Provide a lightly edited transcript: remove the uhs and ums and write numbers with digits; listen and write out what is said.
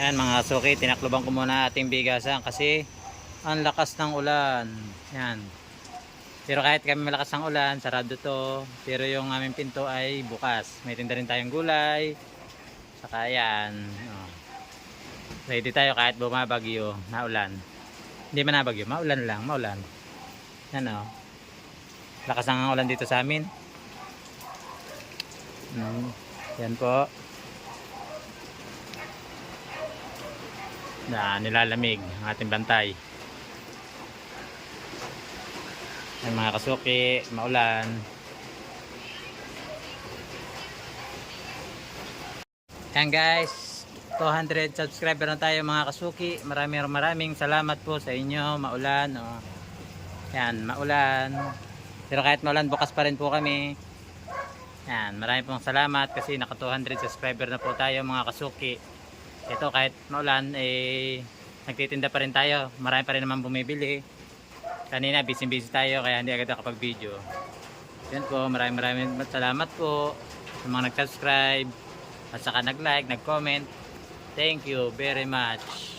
Ayan mga kasuki, tinakloban ko muna ating bigasan kasi ang lakas ng ulan. Yan. Pero kahit kami malakas ang ulan, sarado to. Pero yung aming pinto ay bukas. May tinda rin tayong gulay. Saka yan. Oh. Ready tayo kahit bumabagyo na ulan. Hindi man nabagyo, maulan lang, maulan. Yan o. Lakas ng ulan dito sa amin. Yan po. Na nilalamig ang ating bantay. Ay mga kasuki, maulan. Yan guys, 200 subscriber na tayo mga kasuki. Maraming salamat po sa inyo. Maulan. Oh. Yan, maulan. Pero kahit maulan, bukas pa rin po kami. Yan, maraming pong salamat kasi naka 200 subscriber na po tayo mga kasuki. Ito kahit maulan, nagtitinda pa rin tayo. Marami pa rin naman bumibili. Kanina busy tayo kaya hindi agad nakapag-video. Yan po, maraming salamat po sa mga nag-subscribe at saka nag-like, nag-comment. Thank you very much.